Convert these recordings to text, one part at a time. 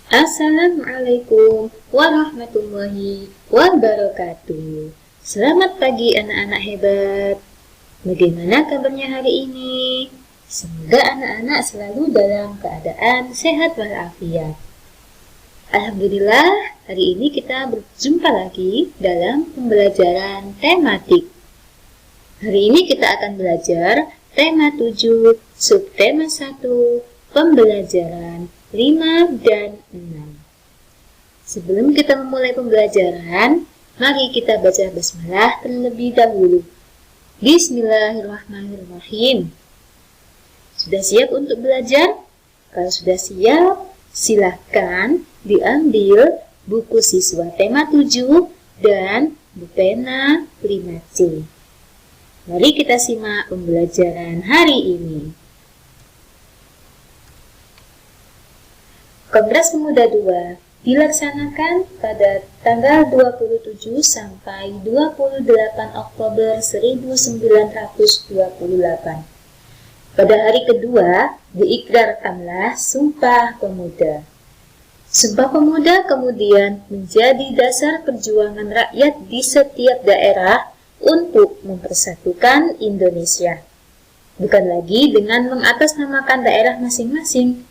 Assalamualaikum warahmatullahi wabarakatuh. Selamat pagi anak-anak hebat. Bagaimana kabarnya hari ini? Semoga anak-anak selalu dalam keadaan sehat walafiat. Alhamdulillah, hari ini kita berjumpa lagi dalam pembelajaran tematik. Hari ini kita akan belajar tema 7, subtema 1, pembelajaran 5 dan 6. Sebelum kita memulai pembelajaran, mari kita baca basmalah terlebih dahulu. Bismillahirrahmanirrahim. Sudah siap untuk belajar? Kalau sudah siap, silahkan diambil buku siswa tema 7 dan pena 5C. Mari kita simak pembelajaran hari ini. Kongres Pemuda II dilaksanakan pada tanggal 27 sampai 28 Oktober 1928. Pada hari kedua, diikrarkanlah Sumpah Pemuda. Sumpah Pemuda kemudian menjadi dasar perjuangan rakyat di setiap daerah untuk mempersatukan Indonesia. Bukan lagi dengan mengatasnamakan daerah masing-masing.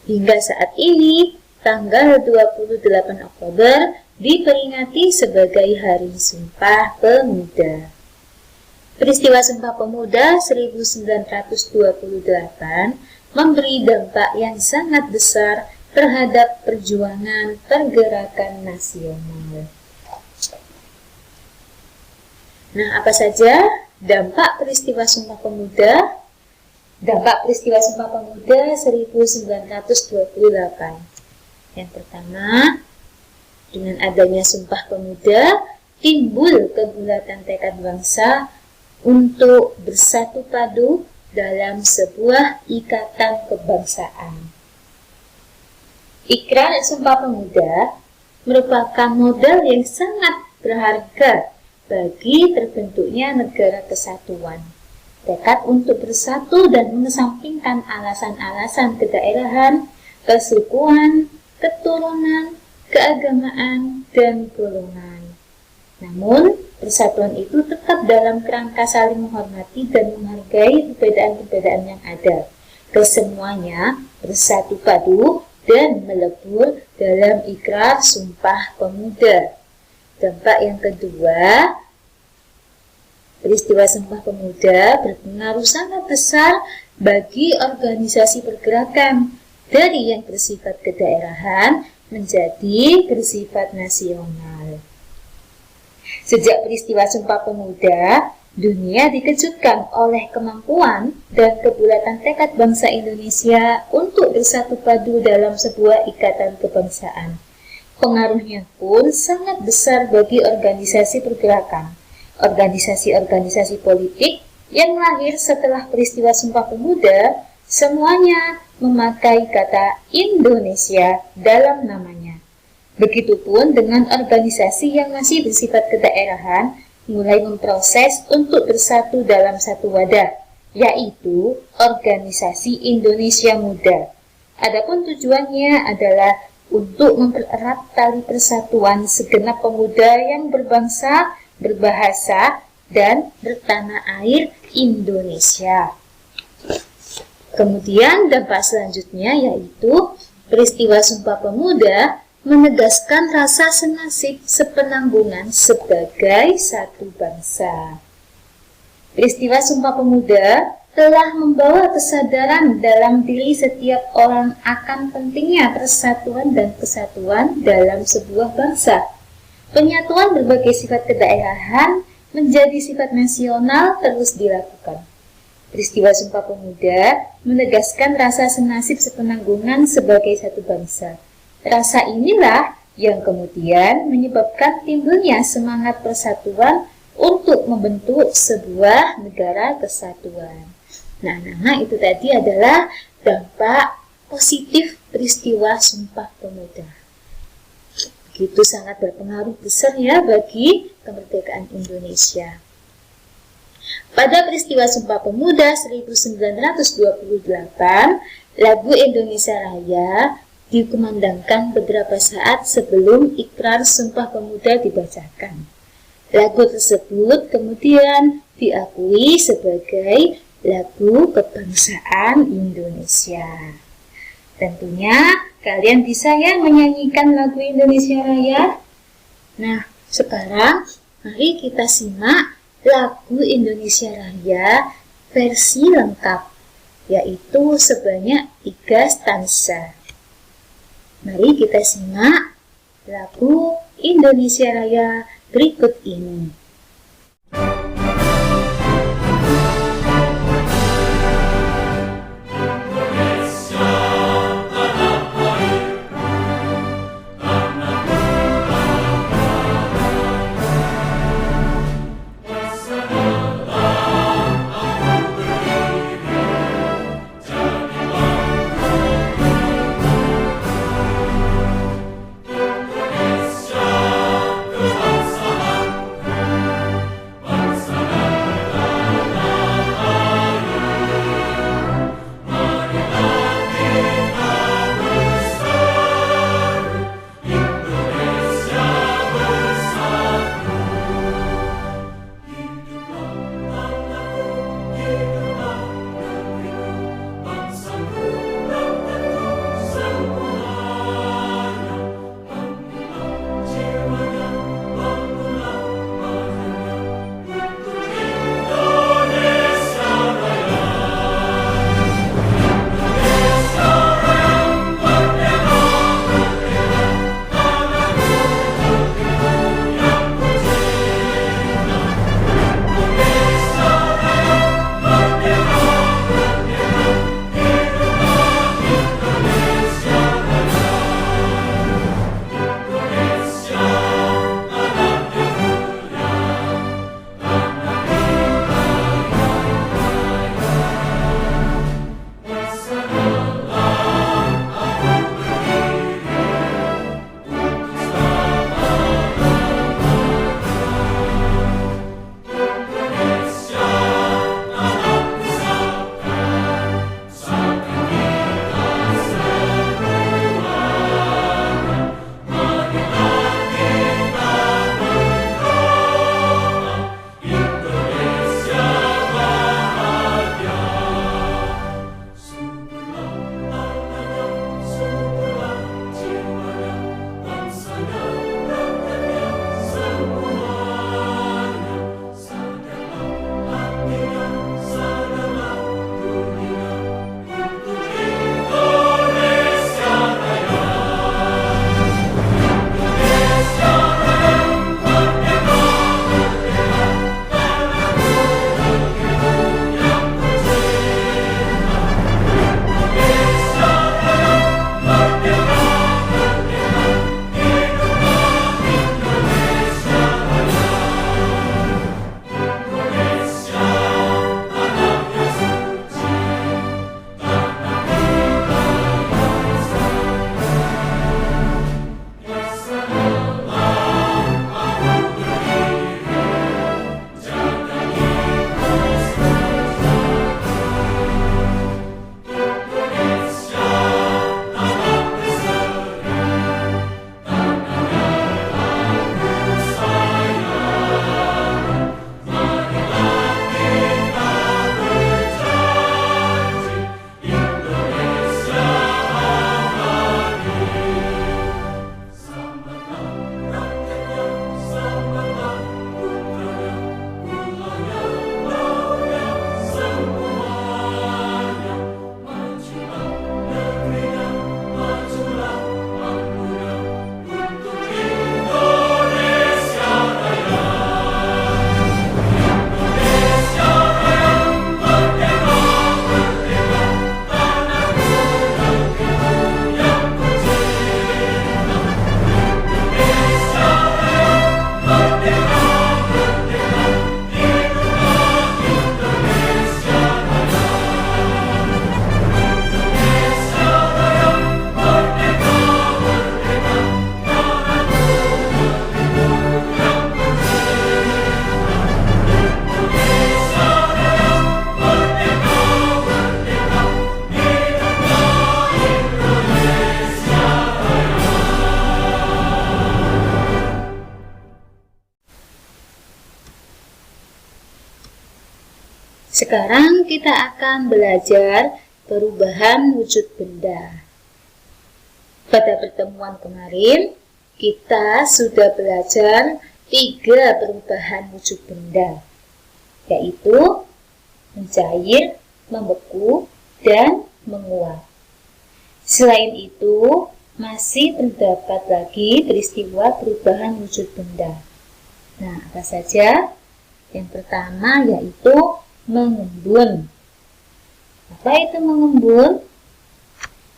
Hingga saat ini, tanggal 28 Oktober diperingati sebagai Hari Sumpah Pemuda. Peristiwa Sumpah Pemuda 1928 memberi dampak yang sangat besar terhadap perjuangan pergerakan nasional. Nah, apa saja dampak peristiwa Sumpah Pemuda? Dampak peristiwa Sumpah Pemuda 1928. Yang pertama, dengan adanya Sumpah Pemuda, timbul kebulatan tekad bangsa untuk bersatu padu dalam sebuah ikatan kebangsaan. Ikrar Sumpah Pemuda merupakan modal yang sangat berharga bagi terbentuknya negara kesatuan. Tekad untuk bersatu dan mengesampingkan alasan-alasan kedaerahan, kesukuan, keturunan, keagamaan, dan golongan. Namun, persatuan itu tetap dalam kerangka saling menghormati dan menghargai perbedaan-perbedaan yang ada. Kesemuanya bersatu padu dan melebur dalam ikrar Sumpah Pemuda. Dampak yang kedua, peristiwa Sumpah Pemuda berpengaruh sangat besar bagi organisasi pergerakan dari yang bersifat kedaerahan menjadi bersifat nasional. Sejak peristiwa Sumpah Pemuda, dunia dikejutkan oleh kemampuan dan kebulatan tekad bangsa Indonesia untuk bersatu padu dalam sebuah ikatan kebangsaan. Pengaruhnya pun sangat besar bagi organisasi pergerakan. Organisasi-organisasi politik yang lahir setelah peristiwa Sumpah Pemuda semuanya memakai kata Indonesia dalam namanya. Begitupun dengan organisasi yang masih bersifat kedaerahan mulai memproses untuk bersatu dalam satu wadah, yaitu Organisasi Indonesia Muda. Adapun tujuannya adalah untuk mempererat tali persatuan segenap pemuda yang berbangsa, berbahasa, dan bertanah air Indonesia. Kemudian dampak selanjutnya yaitu peristiwa Sumpah Pemuda menegaskan rasa senasib sepenanggungan sebagai satu bangsa. Peristiwa Sumpah Pemuda telah membawa kesadaran dalam diri setiap orang akan pentingnya persatuan dan kesatuan dalam sebuah bangsa. Penyatuan berbagai sifat kedaerahan menjadi sifat nasional terus dilakukan. Peristiwa Sumpah Pemuda menegaskan rasa senasib sepenanggungan sebagai satu bangsa. Rasa inilah yang kemudian menyebabkan timbulnya semangat persatuan untuk membentuk sebuah negara kesatuan. Nah, itu tadi adalah dampak positif peristiwa Sumpah Pemuda. Begitu sangat berpengaruh besar ya bagi kemerdekaan Indonesia. Pada peristiwa Sumpah Pemuda 1928, lagu Indonesia Raya dikumandangkan beberapa saat sebelum ikrar Sumpah Pemuda dibacakan. Lagu tersebut kemudian diakui sebagai lagu kebangsaan Indonesia. Tentunya kalian bisa ya menyanyikan lagu Indonesia Raya. Nah, sekarang mari kita simak lagu Indonesia Raya versi lengkap, yaitu sebanyak 3 stanza. Mari kita simak lagu Indonesia Raya berikut ini. Sekarang kita akan belajar perubahan wujud benda. Pada pertemuan kemarin, kita sudah belajar 3 perubahan wujud benda, yaitu mencair, membeku, dan menguap. Selain itu, masih terdapat lagi peristiwa perubahan wujud benda. Nah, apa saja? Yang pertama yaitu mengembun. Apa itu mengembun?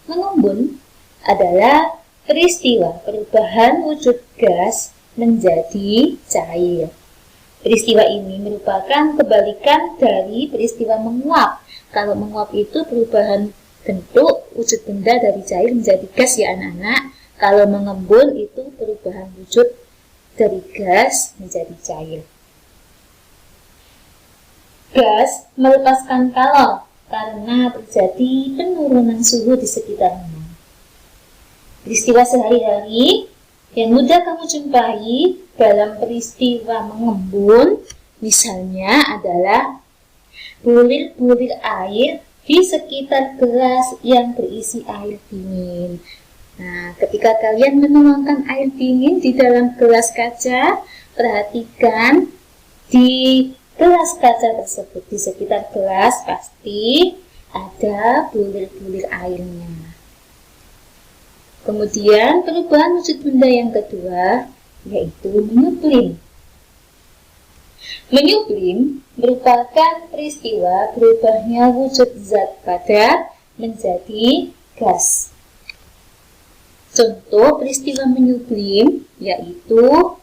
Mengembun adalah peristiwa perubahan wujud gas menjadi cair. Peristiwa ini merupakan kebalikan dari peristiwa menguap. Kalau menguap itu perubahan bentuk wujud benda dari cair menjadi gas ya anak-anak. Kalau mengembun itu perubahan wujud dari gas menjadi cair. Gas melepaskan kalor karena terjadi penurunan suhu di sekitarnya. Peristiwa sehari-hari yang mudah kamu jumpai dalam peristiwa mengembun, misalnya adalah bulir-bulir air di sekitar gelas yang berisi air dingin. Nah, ketika kalian menuangkan air dingin di dalam gelas kaca, perhatikan di gelas kaca tersebut, di sekitar gelas pasti ada bulir-bulir airnya. Kemudian perubahan wujud benda yang kedua yaitu menyublim. Menyublim merupakan peristiwa berubahnya wujud zat padat menjadi gas. Contoh peristiwa menyublim yaitu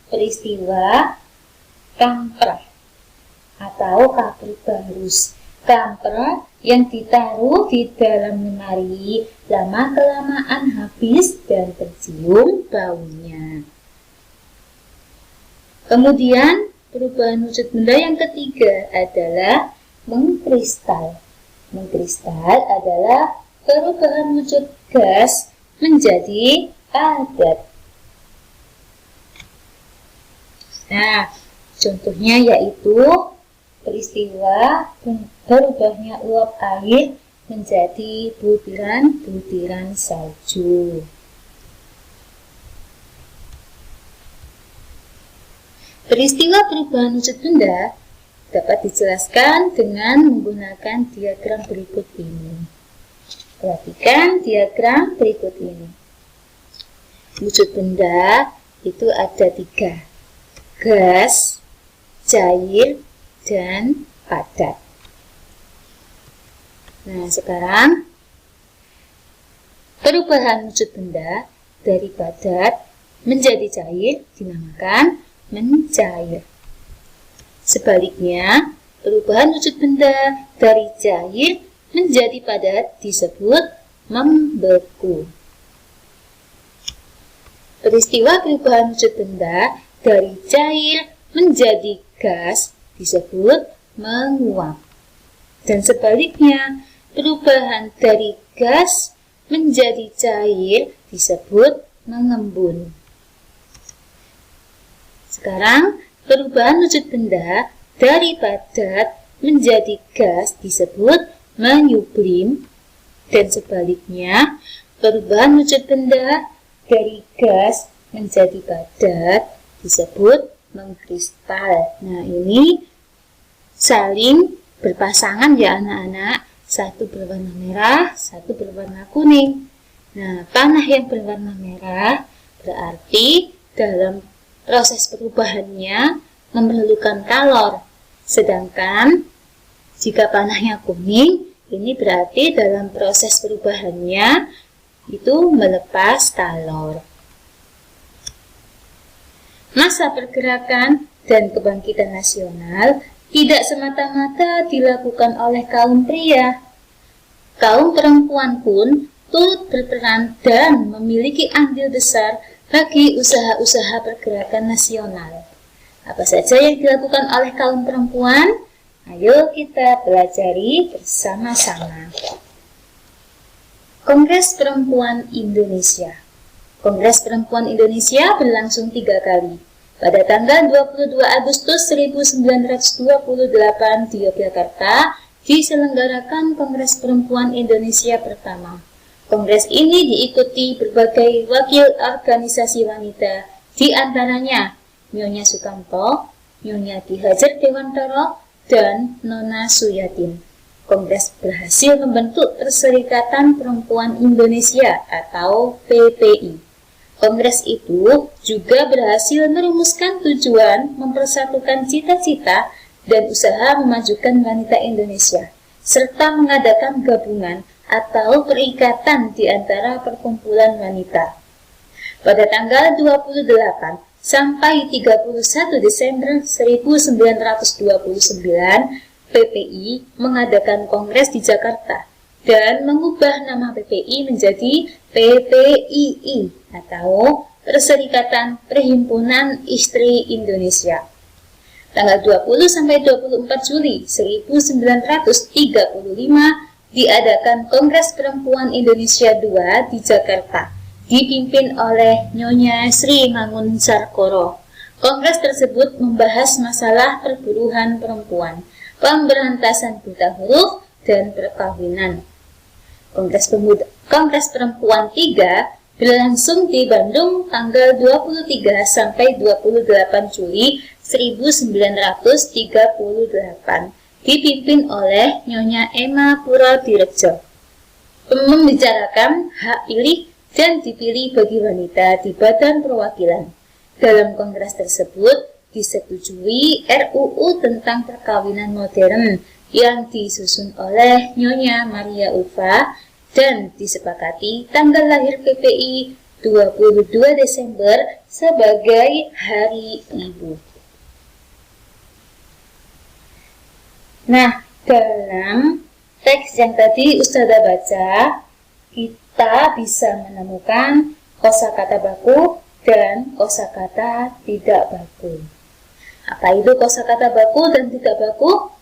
peristiwa kamprah atau kapur barus. Kamprah yang ditaruh di dalam lemari lama-kelamaan habis dan tercium baunya. Kemudian perubahan wujud benda yang ketiga adalah mengkristal. Mengkristal adalah perubahan wujud gas menjadi padat. Nah, contohnya yaitu peristiwa berubahnya uap air menjadi butiran-butiran salju. Peristiwa perubahan wujud benda dapat dijelaskan dengan menggunakan diagram berikut ini. Perhatikan diagram berikut ini. Wujud benda itu ada 3. Gas, cair, dan padat. Nah, sekarang perubahan wujud benda dari padat menjadi cair dinamakan mencair. Sebaliknya, perubahan wujud benda dari cair menjadi padat disebut membeku. Peristiwa perubahan wujud benda dari cair menjadi gas disebut menguap. Dan sebaliknya, perubahan dari gas menjadi cair disebut mengembun. Sekarang, perubahan wujud benda dari padat menjadi gas disebut menyublim. Dan sebaliknya, perubahan wujud benda dari gas menjadi padat disebut mengkristal. Nah, ini saling berpasangan ya anak-anak. Satu berwarna merah, satu berwarna kuning. Nah, panah yang berwarna merah berarti dalam proses perubahannya memerlukan kalor. Sedangkan jika panahnya kuning, ini berarti dalam proses perubahannya itu melepas kalor. Masa pergerakan dan kebangkitan nasional tidak semata-mata dilakukan oleh kaum pria. Kaum perempuan pun turut berperan dan memiliki andil besar bagi usaha-usaha pergerakan nasional. Apa saja yang dilakukan oleh kaum perempuan? Ayo kita pelajari bersama-sama. Kongres Perempuan Indonesia. Kongres Perempuan Indonesia berlangsung 3 kali. Pada tanggal 22 Agustus 1928 di Yogyakarta diselenggarakan Kongres Perempuan Indonesia pertama. Kongres ini diikuti berbagai wakil organisasi wanita, di antaranya Nyonya Sukamto, Nyonya Ki Hajar Dewantara, dan Nona Suyatin. Kongres berhasil membentuk Perserikatan Perempuan Indonesia atau PPI. Kongres itu juga berhasil merumuskan tujuan mempersatukan cita-cita dan usaha memajukan wanita Indonesia, serta mengadakan gabungan atau perikatan di antara perkumpulan wanita. Pada tanggal 28 sampai 31 Desember 1929, PPI mengadakan kongres di Jakarta dan mengubah nama PPI menjadi PPII atau Perserikatan Perhimpunan Istri Indonesia. Tanggal 20 sampai 24 Juli 1935 diadakan Kongres Perempuan Indonesia II di Jakarta, dipimpin oleh Nyonya Sri Mangunsarkoro. Kongres tersebut membahas masalah perburuhan perempuan, pemberantasan buta huruf, dan perkawinan. Kongres Perempuan III berlangsung di Bandung tanggal 23 sampai 28 Juli 1938, dipimpin oleh Nyonya Emma Puradiredjo, membicarakan hak pilih dan dipilih bagi wanita di Badan Perwakilan. Dalam kongres tersebut disetujui RUU tentang perkawinan modern yang disusun oleh Nyonya Maria Ulfa dan disepakati tanggal lahir PPI 22 Desember sebagai Hari Ibu. Nah, dalam teks yang tadi Ustazah baca, kita bisa menemukan kosakata baku dan kosakata tidak baku. Apa itu kosakata baku dan tidak baku?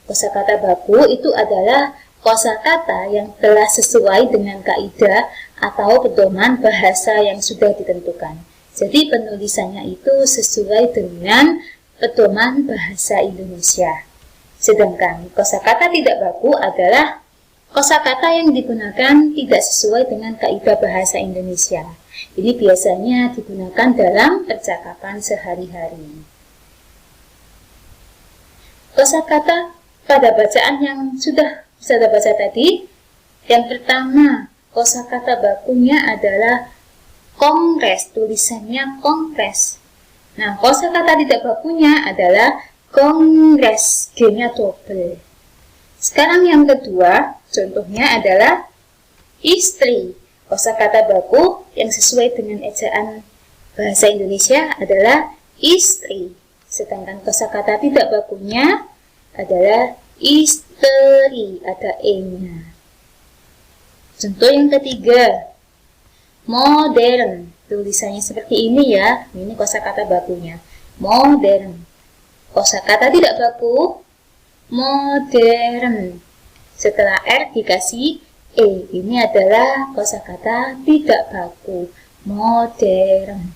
Kosakata baku itu adalah kosakata yang telah sesuai dengan kaidah atau pedoman bahasa yang sudah ditentukan. Jadi penulisannya itu sesuai dengan pedoman bahasa Indonesia. Sedangkan kosakata tidak baku adalah kosakata yang digunakan tidak sesuai dengan kaidah bahasa Indonesia. Ini biasanya digunakan dalam percakapan sehari-hari. Kosakata pada bacaan yang sudah saya baca tadi, yang pertama kosakata bakunya adalah kongres, tulisannya kongres. Nah, kosakata tidak bakunya adalah kongres, G-nya double. Sekarang yang kedua, contohnya adalah istri. Kosakata baku yang sesuai dengan ejaan bahasa Indonesia adalah istri. Sedangkan kosakata tidak bakunya adalah istri, ada e-nya. Contoh yang ketiga, modern. Tulisannya seperti ini ya. Ini kosakata bakunya. Modern. Kosakata tidak baku, modern. Setelah R dikasih E. Ini adalah kosakata tidak baku, modern.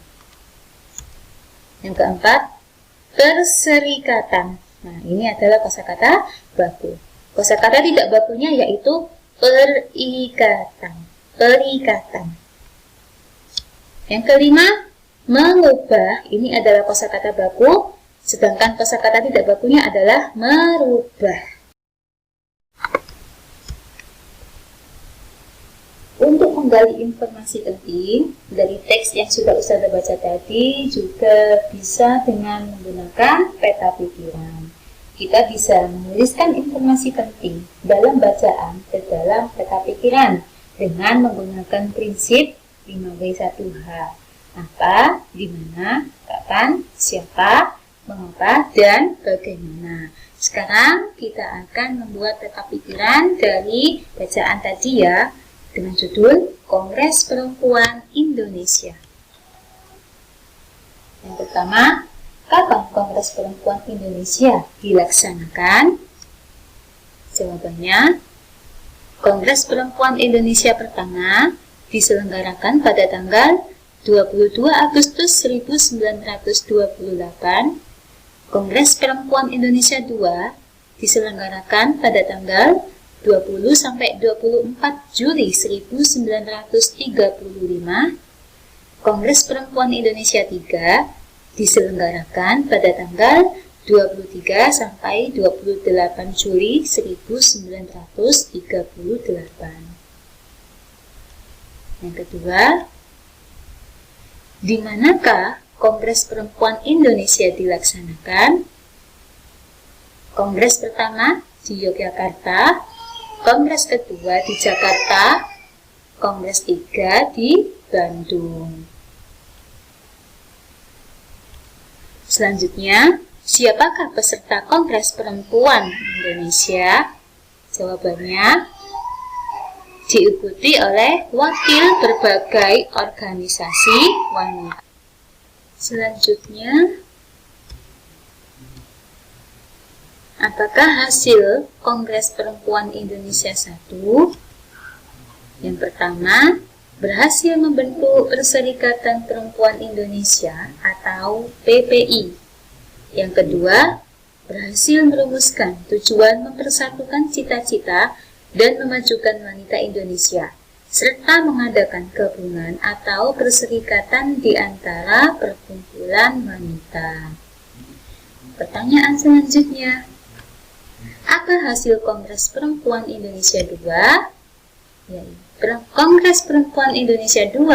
Yang keempat, perserikatan. Nah, ini adalah kosakata baku. Kosakata tidak bakunya yaitu perikatan. Perikatan. Yang kelima, mengubah. Ini adalah kosakata baku, sedangkan kosakata tidak bakunya adalah merubah. Untuk menggali informasi penting dari teks yang sudah Ustazah baca tadi juga bisa dengan menggunakan peta pikiran. Kita bisa menuliskan informasi penting dalam bacaan ke dalam peta pikiran dengan menggunakan prinsip 5W1H. Apa, di mana, kapan, siapa, mengapa, dan bagaimana. Sekarang kita akan membuat peta pikiran dari bacaan tadi ya, dengan judul Kongres Perempuan Indonesia. Yang pertama, kapan Kongres Perempuan Indonesia dilaksanakan? Jawabannya, Kongres Perempuan Indonesia pertama diselenggarakan pada tanggal 22 Agustus 1928, Kongres Perempuan Indonesia II diselenggarakan pada tanggal 20-24 Juli 1935. Kongres Perempuan Indonesia III diselenggarakan pada tanggal 23-28 Juli 1938. Yang kedua, di manakah Kongres Perempuan Indonesia dilaksanakan? Kongres pertama di Yogyakarta, Kongres kedua di Jakarta, Kongres tiga di Bandung. Selanjutnya, siapakah peserta Kongres Perempuan Indonesia? Jawabannya, diikuti oleh wakil berbagai organisasi wanita. Selanjutnya, apakah hasil Kongres Perempuan Indonesia I? Yang pertama, berhasil membentuk Perserikatan Perempuan Indonesia atau PPI. Yang kedua, berhasil merumuskan tujuan mempersatukan cita-cita dan memajukan wanita Indonesia, serta mengadakan gabungan atau perserikatan di antara perkumpulan wanita. Pertanyaan selanjutnya, apa hasil Kongres Perempuan Indonesia II? Kongres Perempuan Indonesia II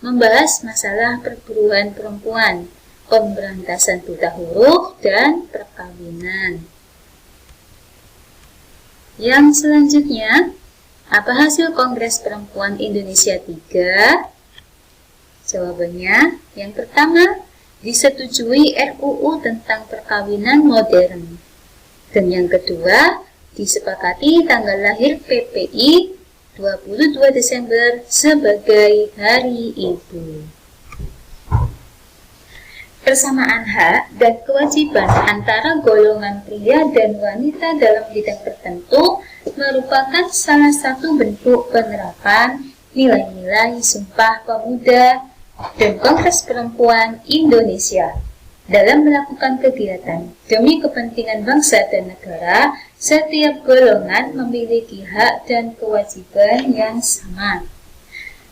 membahas masalah perburuan perempuan, pemberantasan buta huruf, dan perkawinan. Yang selanjutnya, apa hasil Kongres Perempuan Indonesia III? Jawabannya, yang pertama, disetujui RUU tentang perkawinan modern. Dan yang kedua, disepakati tanggal lahir PPI 22 Desember sebagai Hari Ibu. Persamaan hak dan kewajiban antara golongan pria dan wanita dalam bidang tertentu merupakan salah satu bentuk penerapan nilai-nilai Sumpah Pemuda dan Kongres Perempuan Indonesia dalam melakukan kegiatan demi kepentingan bangsa dan negara. Setiap golongan memiliki hak dan kewajiban yang sama.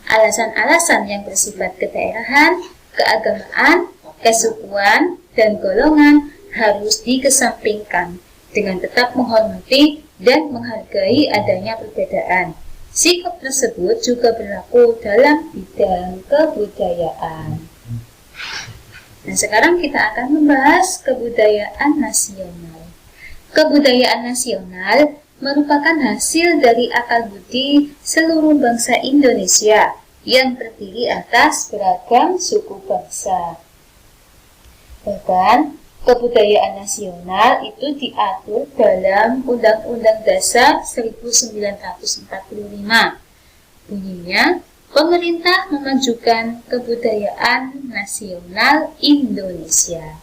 Alasan-alasan yang bersifat kedaerahan, keagamaan, kesukuan, dan golongan harus dikesampingkan dengan tetap menghormati dan menghargai adanya perbedaan. Sikap tersebut juga berlaku dalam bidang kebudayaan. Nah, sekarang kita akan membahas kebudayaan nasional. Kebudayaan nasional merupakan hasil dari akal budi seluruh bangsa Indonesia yang terdiri atas beragam suku bangsa. Bahkan, kebudayaan nasional itu diatur dalam Undang-Undang Dasar 1945. Bunyinya, pemerintah memajukan kebudayaan nasional Indonesia.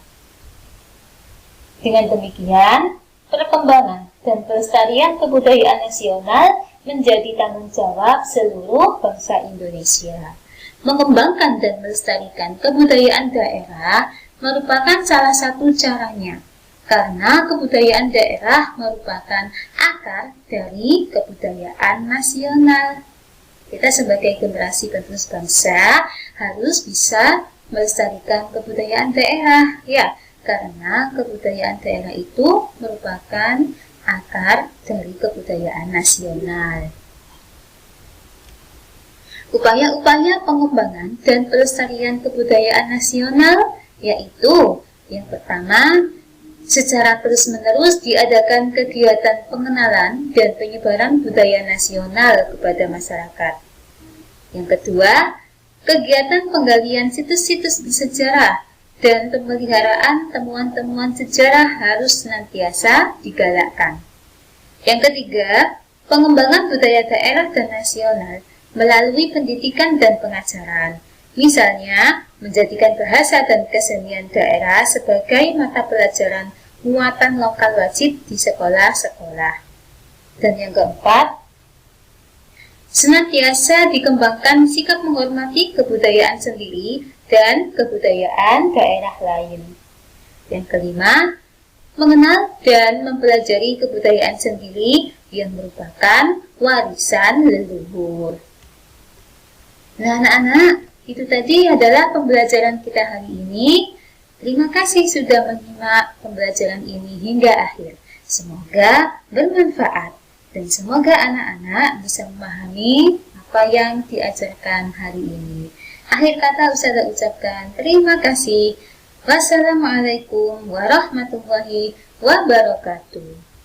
Dengan demikian, perkembangan dan pelestarian kebudayaan nasional menjadi tanggung jawab seluruh bangsa Indonesia. Mengembangkan dan melestarikan kebudayaan daerah merupakan salah satu caranya, karena kebudayaan daerah merupakan akar dari kebudayaan nasional. Kita sebagai generasi penerus bangsa harus bisa melestarikan kebudayaan daerah, ya, karena kebudayaan daerah itu merupakan akar dari kebudayaan nasional. Upaya-upaya pengembangan dan pelestarian kebudayaan nasional yaitu yang pertama, secara terus-menerus diadakan kegiatan pengenalan dan penyebaran budaya nasional kepada masyarakat. Yang kedua, kegiatan penggalian situs-situs bersejarah dan pemeliharaan temuan-temuan sejarah harus senantiasa digalakkan. Yang ketiga, pengembangan budaya daerah dan nasional melalui pendidikan dan pengajaran. Misalnya, menjadikan bahasa dan kesenian daerah sebagai mata pelajaran muatan lokal wajib di sekolah-sekolah. Dan yang keempat, Senantiasa dikembangkan sikap menghormati kebudayaan sendiri dan kebudayaan daerah lain. Yang kelima, mengenal dan mempelajari kebudayaan sendiri yang merupakan warisan leluhur. Nah, anak-anak, itu tadi adalah pembelajaran kita hari ini. Terima kasih sudah menyimak pembelajaran ini hingga akhir. Semoga bermanfaat dan semoga anak-anak bisa memahami apa yang diajarkan hari ini. Akhir kata Ustazah ucapkan terima kasih. Wassalamualaikum warahmatullahi wabarakatuh.